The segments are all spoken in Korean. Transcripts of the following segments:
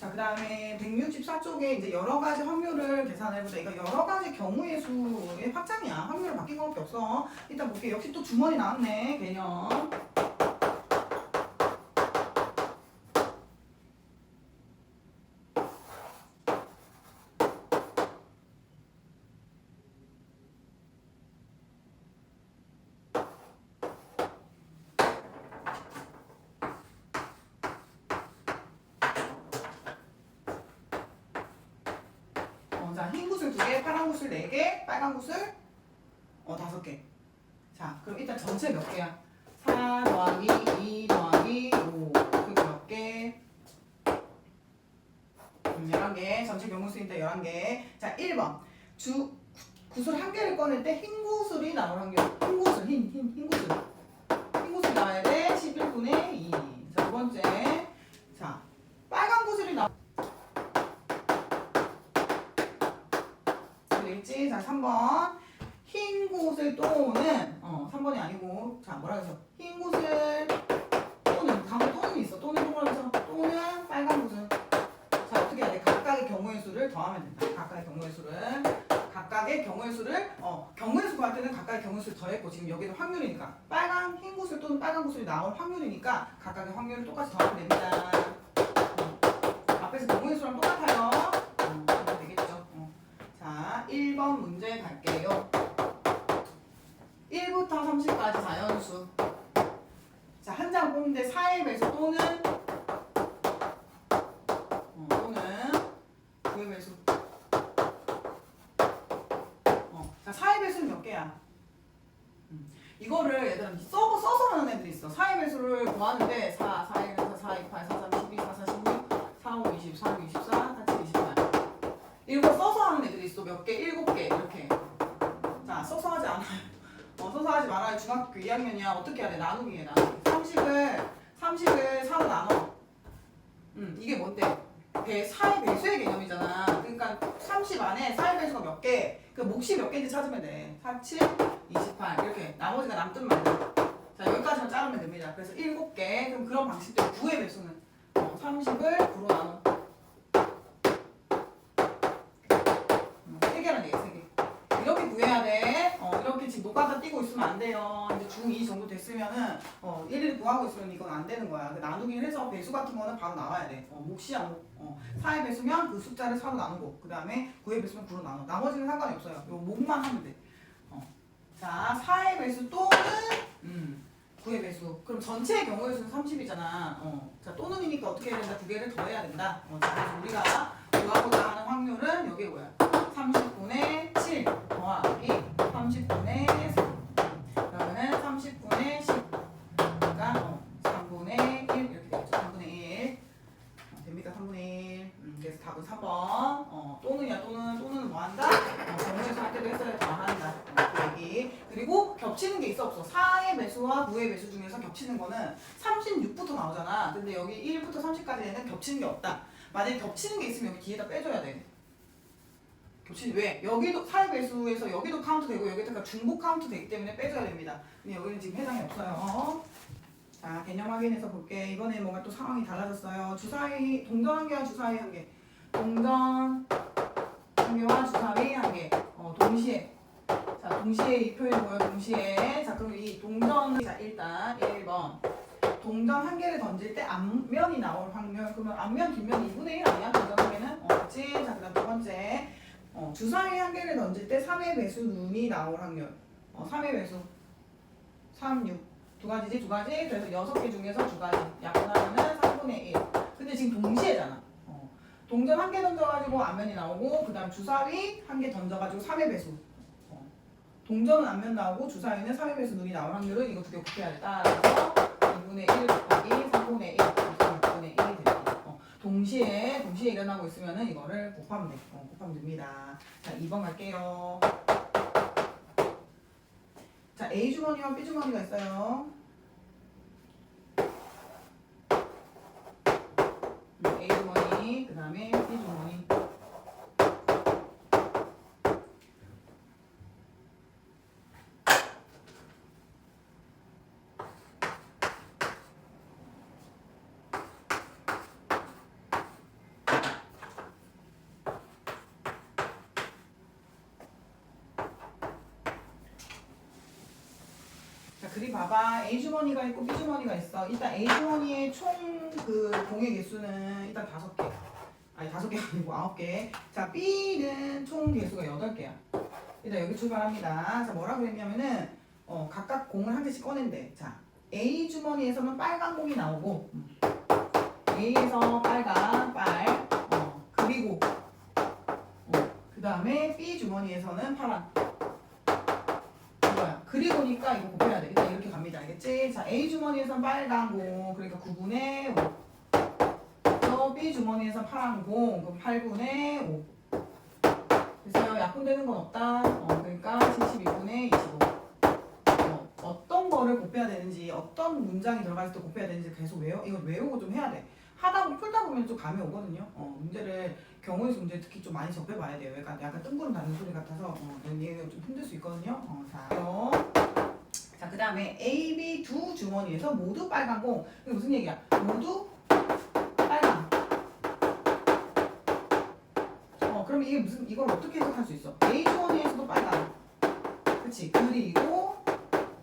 자, 그 다음에 164쪽에 이제 여러 가지 확률을 계산해보자. 이거 여러 가지 경우의 수의 확장이야. 확률은 바뀐 것밖에 없어. 일단 볼게. 역시 또 주머니 나왔네. 개념. 자, 흰 구슬 2개, 파란 구슬 4개, 빨간 구슬 5개. 자, 그럼 일단 전체 몇 개야? 4 더하기 2 더하기 5. 그게 몇 개? 11개. 전체 경우수인데 11개. 자, 1번. 구슬 1개를 꺼낼 때 흰 구슬이 나올 확률. 흰 구슬, 흰 구슬. 흰 구슬 나와야 돼. 11분의 2. 자, 두 번째. 자, 빨간 구슬이 나올 되겠지? 자, 3번. 흰 구슬 또는 3번이 아니고 자, 뭐라 그래서 흰 구슬 또는 다음에 또는 있어. 또는 뭐라 그래서 또는 빨간 구슬. 자, 어떻게 해야 돼? 각각의 경우의 수를 더하면 된다. 각각의 경우의 수를 경우의 수 구할 때는 각각의 경우의 수를 더했고 지금 여기는 확률이니까 흰 구슬 또는 빨간 구슬이 나올 확률이니까 각각의 확률을 똑같이 더하면 됩니다. 앞에서 경우의 수랑 똑같아요. 되겠죠? 자, 1번 문제 갈게요. 1부터 30까지 자연수. 자, 한 장 뽑는데 4의 배수 또는 9의 배수. 자, 4의 배수는 몇 개야? 이거를 얘들아 써서 하는 애들이 있어. 4의 배수를 구하는데 4, 4, 1, 4, 4, 2, 8, 4, 3, 12, 4, 4, 16, 4, 5, 20, 4, 6, 24, 4, 7, 28. 이거 써서 하는 애들이 있어. 몇 개? 7개 이렇게. 자, 써서 하지 않아요. 써서 하지 말아요. 중학교 2학년이야. 어떻게 해야 돼? 나누기 해. 나누기. 30을 4로 나눠. 이게 뭔데? 4의 배수의 개념이잖아. 그러니까 30 안에 4의 배수가 몇 개? 그 몫이 몇 개인지 찾으면 돼. 4, 7, 28 이렇게. 나머지가 남든 말든. 자, 여기까지만 자르면 됩니다. 그래서 7개. 그럼 그런 방식대로 9의 배수는 30을 9로 나눠. 3개는 되겠어. 3개. 이렇게 구해야 돼. 이렇게 지금 노가다 띄고 있으면 안 돼요. 이제 중2 정도 됐으면은 일일이 구하고 있으면 이건 안 되는 거야. 나누기를 해서 배수 같은 거는 바로 나와야 돼. 몫이야 몫. 4의 배수면 그 숫자를 4로 나누고 그 다음에 9의 배수면 9로 나눠. 나머지는 상관이 없어요. 요 몫만 하면 돼. 자, 4의 배수 또는 9의 배수. 그럼 전체의 경우의 수는 30이잖아. 자, 또는이니까 어떻게 해야 된다? 두 개를 더해야 된다. 자, 그래서 우리가 구하고자 하는 확률은 여기 뭐야? 30분의 7 더하기 30분의 3. 그러면은 30분의 10. 그러니까 3분의 1 이렇게 되겠죠. 3분의 1. 됩니까? 3분의 1. 그래서 답은 3번. 또는이야. 또는 뭐 한다? 경우의 수 할 때도 했어야 더한다. 그 얘기. 그리고 겹치는 게 있어 없어? 4의 배수와 9의 배수 중에서 겹치는 거는 36부터 나오잖아. 근데 여기 1부터 30까지는 겹치는 게 없다. 만약에 겹치는 게 있으면 여기 뒤에다 빼줘야 돼. 겹치는 왜? 여기도 4의 배수에서 여기도 카운트 되고 여기다가 중복 카운트 되기 때문에 빼줘야 됩니다. 근데 여기는 지금 해당이 없어요. 자, 개념 확인해서 볼게. 이번에 뭔가 또 상황이 달라졌어요. 주사위 동전 한 개와 주사위 한 개. 동전 한 개와 주사위 한 개. 동시에. 자, 동시에 이 표현이 뭐예요? 동시에. 자, 그럼 이 동전. 자, 일단 1번. 동전 한 개를 던질 때 앞면이 나올 확률. 그러면 앞면, 뒷면 2분의 1 아니야? 동전 한 개는? 그치? 자, 그 다음 두 번째. 주사위 한 개를 던질 때 3의 배수 눈이 나올 확률. 3의 배수. 3, 6. 두 가지지? 두 가지. 그래서 6개 중에서 두 가지. 약분하면은 3분의 1. 근데 지금 동시에잖아. 동전 한 개 던져가지고 앞면이 나오고, 그 다음 주사위 한 개 던져가지고 3의 배수. 동전은 앞면 나오고, 주사위는 3의 배수 눈이 나올 확률은 이거 두 개 곱해야 돼. 따라서 2분의 1 곱하기 3분의 1. 6분의 1이 됩니다. 동시에 일어나고 있으면은 이거를 곱하면 돼. 곱하면 됩니다. 자, 2번 갈게요. 자, A 주머니와 B 주머니가 있어요. A 주머니, 그 다음에 B 주머니. 그리 봐봐. A 주머니가 있고 B 주머니가 있어. 일단 A 주머니의 총 그 공의 개수는 일단 5개. 아니 5개가 아니고 9개. 자, B는 총 개수가 8개야. 일단 여기 출발합니다. 자, 뭐라 그랬냐면은 각각 공을 한 개씩 꺼낸대. 자, A 주머니에서는 빨간 공이 나오고 A에서 빨간 그리고 그 다음에 B 주머니에서는 파란 이거야. 그리고니까 이거 곱해야 돼. 일단 이렇게 갑니다. 알겠지? 자, A 주머니에서는 빨간 공 그러니까 9분의 5. 또 B 주머니에서 파란 공 그럼 8분의 5. 그래서 약분되는 건 없다. 그러니까 72분의 25. 어떤 거를 곱해야 되는지, 어떤 문장이 들어갈 때 곱해야 되는지 계속 이거 외우고 좀 해야 돼. 풀다 보면 좀 감이 오거든요. 문제를 경우의 수 문제 특히 좀 많이 접해봐야 돼요. 약간 뜬구름 닫는 소리 같아서 이해가 좀 힘들 수 있거든요. 자, 그 다음에 A, B 두 주머니에서 모두 빨간 공. 이게 무슨 얘기야? 모두 빨강. 그럼 이게 이걸 어떻게 해석할 수 있어? A 주머니에서도 빨강. 그치? 그리고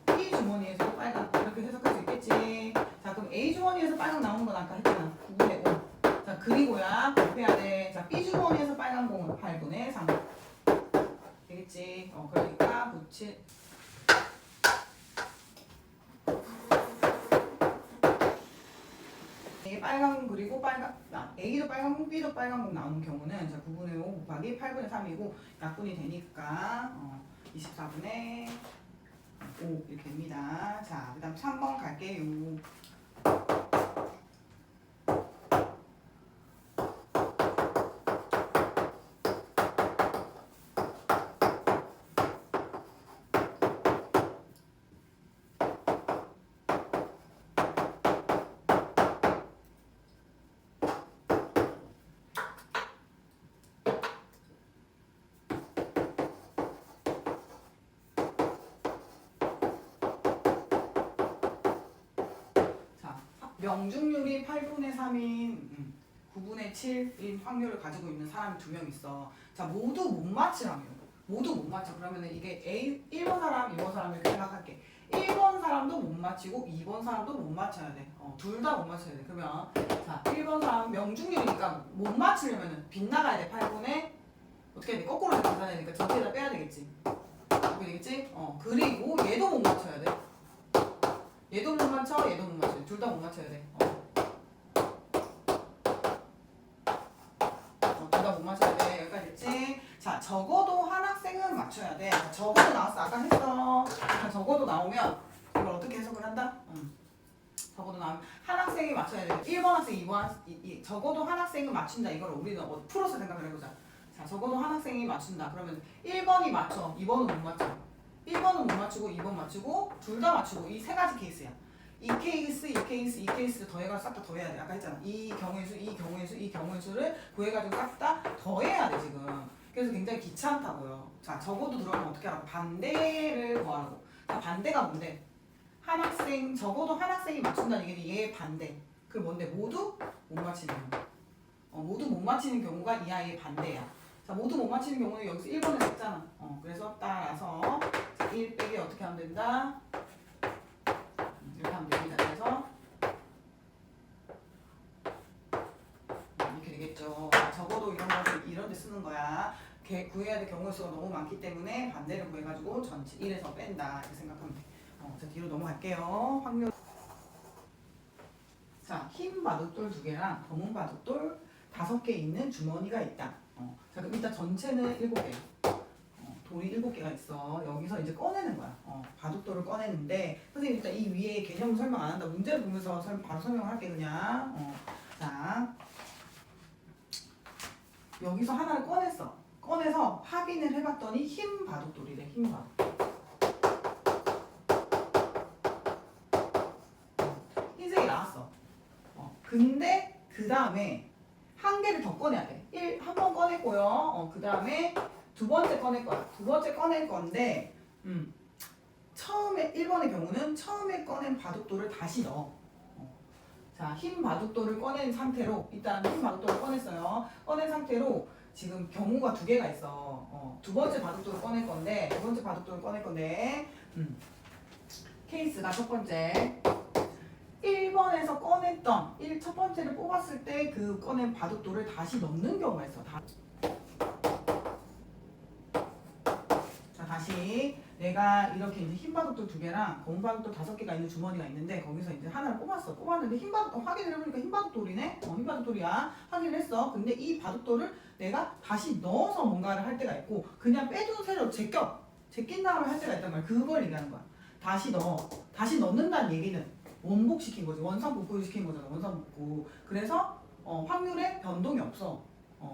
B 주머니에서도 빨강. 이렇게 해석할 수 있겠지. 자, 그럼 A 주머니에서 빨강 나오는 건 아까 했잖아. 9분의 5. 자, 그리고야 곱해야 돼. 자, B 주머니에서 빨간 공은 8분의 3. 되겠지? 그러니까 97. 빨간 그리고 A도 빨간 공, B도 빨간 공 나오는 경우는 자 9분의 5 곱하기 8분의 3이고 약분이 되니까 24분의 5 이렇게 됩니다. 자, 그 다음 3번 갈게요. 명중률이 8분의 3인 9분의 7인 확률을 가지고 있는 사람이 2명 있어. 자, 모두 못 맞히라며. 모두 못 맞춰. 그러면은 이게 1번 사람, 2번 사람 이렇게 생각할게. 1번 사람도 못 맞히고 2번 사람도 못 맞춰야 돼. 둘 다 못 맞춰야 돼. 그러면 자, 1번 사람 명중률이니까 못 맞추려면은 빗나가야 돼. 8분의 어떻게 해야 돼? 거꾸로 계산해야 되니까 전체에다 빼야 되겠지. 그렇게 되겠지? 그리고 얘도 못 맞춰야 돼. 얘도 못 맞춰, 얘도 못 맞춰. 둘 다 못 맞춰야 돼. 둘 다 못 맞춰야 돼. 여기까지 됐지? 자, 적어도 한 학생은 맞춰야 돼. 자, 적어도 나왔어. 아까 했어. 자, 적어도 나오면 이걸 어떻게 해석을 한다? 적어도 나오면 한 학생이 맞춰야 돼. 1번 학생, 2번 학생, 적어도 한 학생은 맞춘다. 이걸 우리는 풀어서 생각을 해보자. 자, 적어도 한 학생이 맞춘다. 그러면 1번이 맞춰, 2번은 못 맞춰. 1번은 못 맞추고 2번 맞추고 둘 다 맞추고 이 세 가지 케이스야. 이 케이스, 이 케이스, 이 케이스를 더해가지고 싹 다 더해야 돼. 아까 했잖아. 이 경우의 수, 이 경우의 수, 이 경우의 수를 구해가지고 싹 다 더해야 돼 지금. 그래서 굉장히 귀찮다고요. 자, 적어도 들어가면 어떻게 하라고? 반대를 구하라고. 자, 반대가 뭔데? 적어도 한 학생이 맞춘다는 얘기는 얘의 반대. 그게 뭔데? 모두 못 맞히는 경우. 모두 못 맞히는 경우가 이 아이의 반대야. 자, 모두 못 맞히는 경우는 여기서 1번을 했잖아. 그래서 따라서 1 빼기 어떻게 하면 된다? 이렇게 하면 됩니다. 그래서 이렇게 되겠죠. 적어도 이런 거를 이런 데 쓰는 거야. 구해야 될 경우의 수가 너무 많기 때문에 반대를 구해가지고 전체 1에서 뺀다. 이렇게 생각하면 돼. 자, 뒤로 넘어갈게요. 확률. 자, 흰 바둑돌 2개랑 검은 바둑돌 5개 있는 주머니가 있다. 자, 그럼 일단 전체는 7개. 돌이 7개가 있어. 여기서 이제 꺼내는 거야. 바둑돌을 꺼내는데 선생님 일단 이 위에 개념 설명 안 한다. 문제를 보면서 바로 설명을 할게 그냥. 자, 여기서 하나를 꺼냈어. 꺼내서 확인을 해봤더니 흰 바둑돌이래. 흰 바둑돌. 흰색이 나왔어. 근데 그 다음에 한 개를 더 꺼내야 돼. 한 번 꺼냈고요. 그 다음에 두 번째 꺼낼 거야. 두 번째 꺼낼 건데, 처음에 1번의 경우는 처음에 꺼낸 바둑돌을 다시 넣어. 자, 흰 바둑돌을 꺼낸 상태로 일단 흰 바둑돌을 꺼냈어요. 꺼낸 상태로 지금 경우가 2개가 있어. 두 번째 바둑돌을 꺼낼 건데, 케이스가 첫 번째. 1번에서 꺼냈던 첫 번째를 뽑았을 때 그 꺼낸 바둑돌을 다시 넣는 경우가 있어. 자, 다시 내가 이렇게 이제 흰 바둑돌 2개랑 검은 바둑돌 5개가 있는 주머니가 있는데 거기서 이제 하나를 뽑았는데 흰 바둑돌 확인을 해보니까 흰 바둑돌이네. 흰 바둑돌이야. 확인을 했어. 근데 이 바둑돌을 내가 다시 넣어서 뭔가를 할 때가 있고 그냥 빼둔 채로 제낀 다음에 할 때가 있단 말이야. 그걸 얘기하는 거야. 다시 넣는다는 얘기는 원복시킨 거지. 원상복구 시킨 거잖아. 원상복구. 그래서 확률에 변동이 없어.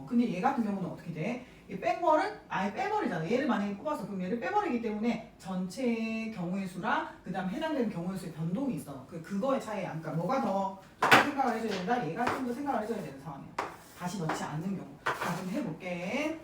근데 얘 같은 경우는 어떻게 돼? 이 뺀 거를 아예 빼버리잖아. 얘를 만약에 뽑았어. 그럼 얘를 빼버리기 때문에 전체 경우의 수랑 그 다음 해당되는 경우의 수의 변동이 있어. 그거의 차이야. 그러니까 뭐가 더 생각을 해줘야 된다? 얘가 좀 더 생각을 해줘야 되는 상황이야. 다시 넣지 않는 경우. 자, 좀 해볼게.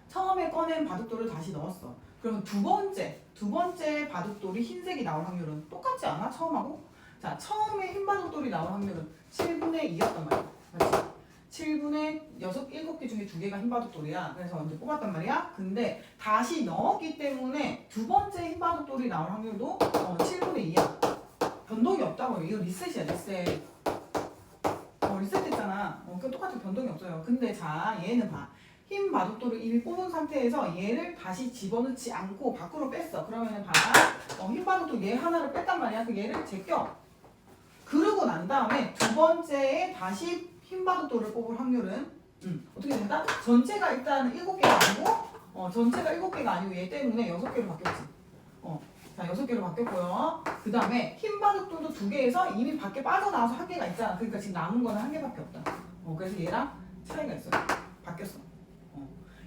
처음에 꺼낸 바둑돌을 다시 넣었어. 그러면 두 번째 바둑돌이 흰색이 나올 확률은 똑같지 않아? 처음하고? 자, 처음에 흰 바둑돌이 나올 확률은 7분의 2였단 말이야. 맞지? 7분의 7개 중에 2개가 흰 바둑돌이야. 그래서 먼저 뽑았단 말이야. 근데 다시 넣었기 때문에 두 번째 흰 바둑돌이 나올 확률도 7분의 2야. 변동이 없다고요. 이거 리셋이야, 리셋. 리셋됐잖아. 그 똑같은 변동이 없어요. 근데 자, 얘는 봐. 흰 바둑돌을 이미 뽑은 상태에서 얘를 다시 집어넣지 않고 밖으로 뺐어. 그러면은 봐. 흰 바둑돌 얘 하나를 뺐단 말이야. 그 얘를 제껴. 그러고 난 다음에 두 번째에 다시 흰 바둑돌을 뽑을 확률은 어떻게 된다? 전체가 일단 7개가 아니고 전체가 7개가 아니고 얘 때문에 6개로 바뀌었지. 자, 6개로 바뀌었고요. 그 다음에 흰 바둑돌도 2개에서 이미 밖에 빠져나와서 1개가 있잖아. 그러니까 지금 남은 거는 1개밖에 없다. 그래서 얘랑 차이가 있어요. 바뀌었어.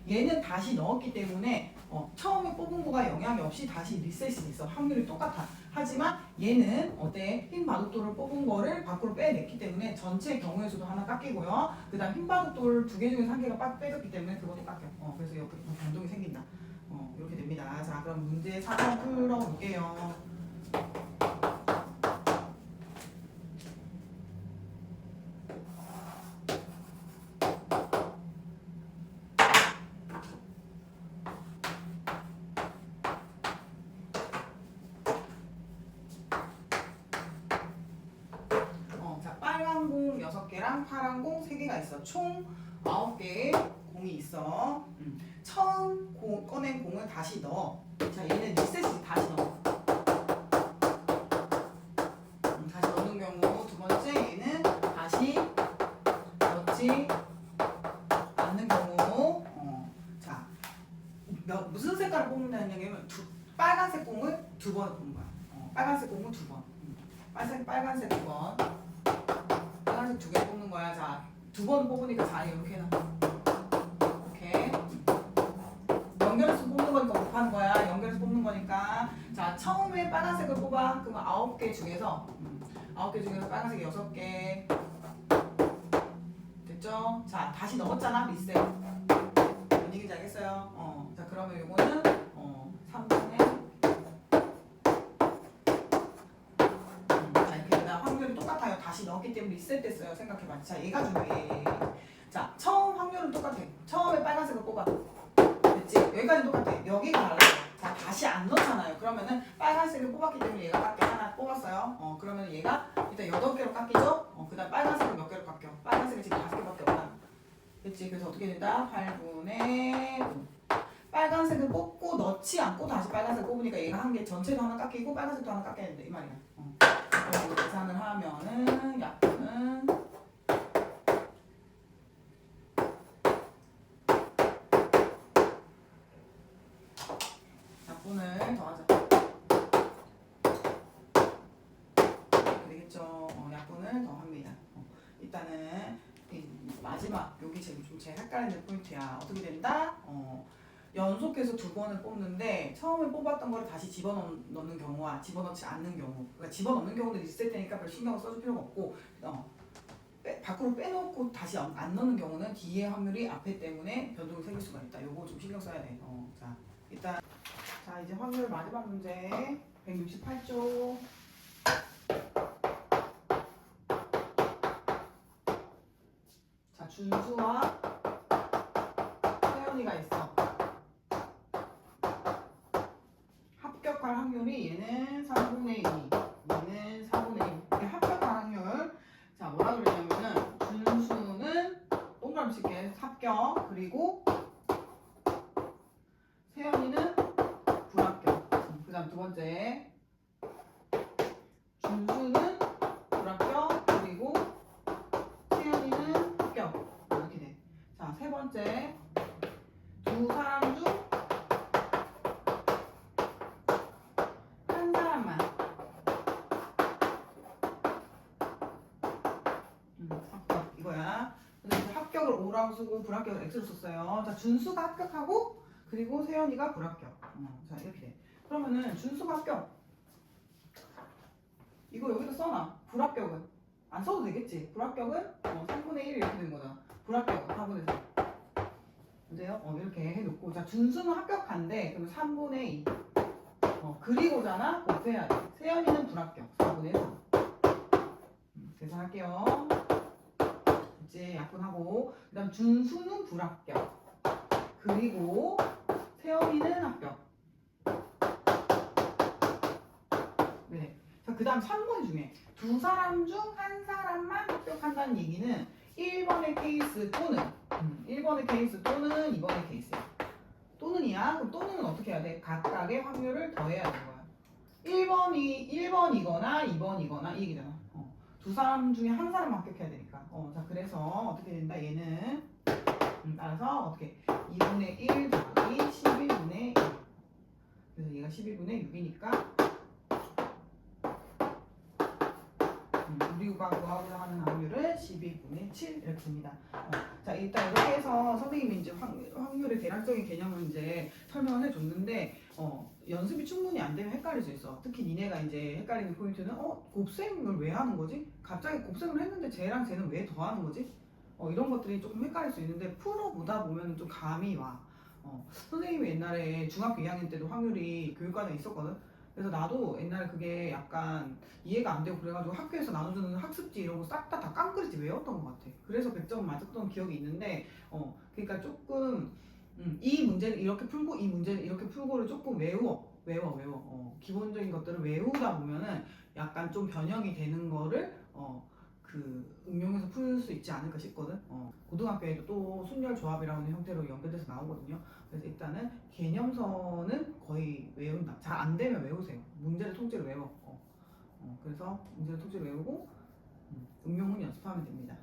얘는 다시 넣었기 때문에 처음에 뽑은 거가 영향이 없이 다시 리셋이 있어. 확률이 똑같아. 하지만 얘는 어때? 흰 바둑돌을 뽑은 거를 밖으로 빼냈기 때문에 전체 경우의 수도 하나 깎이고요. 그 다음 흰 바둑돌 2개 중에 1개가 빼졌기 때문에 그것도 깎여. 그래서 이렇게 변동이 생긴다. 이렇게 됩니다. 자, 그럼 문제 4번 풀어볼게요. 자, 빨간 공 6개랑 파란 공 3개가 있어. 총 9개의 공이 있어. 처음 꺼낸 공을 다시 넣어. 자, 얘는 리셋이 다시 넣어. 다시 넣는 경우 두 번째 얘는 다시 넣지 않는 경우. 자, 무슨 색깔을 뽑는다는 얘기면 빨간색 공을 2번 뽑는 거야. 빨간색 공을 2번. 빨간색 2번. 빨간색 2개 뽑는 거야. 자, 2번 뽑으니까 자, 이렇게 해놔. 이렇게. 연결해서 뽑는 거니까 곱하는 거야. 연결해서 뽑는 거니까. 자, 처음에 빨간색을 뽑아. 그러면 9개 중에서 9개 중에서 빨간색 6개. 됐죠? 자, 다시 넣었잖아. 리셋. 뭔 얘기인지 알겠어요? 자, 그러면 요거는 3분의 자, 이렇게 된다. 확률이 똑같아요. 다시 넣었기 때문에 리셋됐어요. 생각해봐. 자, 얘가 중요해. 자, 처음 확률은 똑같아. 처음에 빨간색을 뽑아. 됐지? 여기까지 똑같아. 여기가 달라요. 자, 다시 안 넣잖아요. 그러면은 빨간색을 뽑았기 때문에 얘가 깎여. 하나 뽑았어요. 그러면 얘가 일단 8개로 깎이죠? 그 다음 빨간색은 몇 개로 깎여? 빨간색은 지금 5개밖에 없다. 됐지? 그래서 어떻게 된다? 8분의 5. 빨간색을 뽑고 넣지 않고 다시 빨간색 뽑으니까 얘가 한 개 전체도 하나 깎이고 빨간색도 하나 깎여야 된다. 이 말이야. 그래서 계산을 하면은 약분은 약분을 더하자. 되겠죠? 약분을 더합니다. 일단은 마지막 여기 좀 제일 헷갈리는 포인트야. 어떻게 된다? 연속해서 2번을 뽑는데 처음에 뽑았던 거를 다시 집어넣는 경우와 집어넣지 않는 경우. 그러니까 집어넣는 경우는 리셋되니까 별 신경을 써줄 필요가 없고 밖으로 빼놓고 다시 안 넣는 경우는 뒤에 확률이 앞에 때문에 변동이 생길 수가 있다. 요거 좀 신경 써야 돼. 자, 일단 자, 이제 확률 마지막 문제 168조. 자, 준수와 태연이가 있어. 합격할 확률이 얘는 동그라미 칠게. 합격. 그리고 세연이는 불합격. 그 다음 두 번째 준수는 불합격. 그리고 세연이는 합격. 이렇게 돼. 자, 세 번째 두 사람 중 한 사람만 합격 이거야. 근데 합격을 O라고 쓰고 불합격을 X로 썼어요. 자, 준수가 합격하고 그리고 세연이가 불합격. 자, 이렇게 돼. 그러면은 준수가 합격. 이거 여기다 써놔. 불합격은 안 써도 되겠지. 불합격은 3분의 1 이렇게 되는 거잖아. 불합격은 4분의 3. 문제요? 이렇게 해놓고 자, 준수는 합격한데 그러면 3분의 2. 그리고잖아. 곱해야 돼. 세연이는 불합격. 4분의 3. 계산할게요. 이제 약분하고 그 다음 준수는 불합격. 그리고 세연이는 합격. 네. 자, 그 다음 3번이 중요해. 두 사람 중 한 사람만 합격한다는 얘기는 1번의 케이스 또는 1번의 케이스 또는 2번의 케이스야. 또는이야. 그럼 또는은 어떻게 해야 돼? 각각의 확률을 더해야 되는 거야. 1번이거나 2번이거나 이 얘기잖아. 두 사람 중에 한 사람만 합격해야 되니까. 자, 그래서 어떻게 된다? 얘는 따라서 어떻게 2분의 1 더하기 11분의 1. 그래서 얘가 11분의 6이니까 우리가 구하고자 하는 확률은 12분의 7 이렇게 됩니다. 자, 일단 이렇게 해서 선생님이 이제 확률의 대략적인 개념을 이제 설명을 해줬는데 연습이 충분히 안 되면 헷갈릴 수 있어. 특히 니네가 이제 헷갈리는 포인트는 곱셈을 왜 하는 거지? 갑자기 곱셈을 했는데 쟤랑 쟤는 왜 더하는 거지? 이런 것들이 조금 헷갈릴 수 있는데 풀어보다 보면 좀 감이 와. 선생님이 옛날에 중학교 2학년 때도 확률이 교육과정에 있었거든. 그래서 나도 옛날에 그게 약간 이해가 안 되고 그래가지고 학교에서 나눠주는 학습지 이런 거 싹 다 깡그리지 외웠던 것 같아. 그래서 100점 맞았던 기억이 있는데 그러니까 조금 이 문제는 이렇게 풀고 이 문제는 이렇게 풀고를 조금 외워. 기본적인 것들을 외우다 보면은 약간 좀 변형이 되는 거를 그 응용해서 풀 수 있지 않을까 싶거든. 고등학교에도 또 순열 조합이라는 형태로 연결돼서 나오거든요. 그래서 일단은 개념서는 거의 외운다. 잘 안 되면 외우세요. 문제를 통째로 외워. 그래서 문제를 통째로 외우고 응용은 연습하면 됩니다.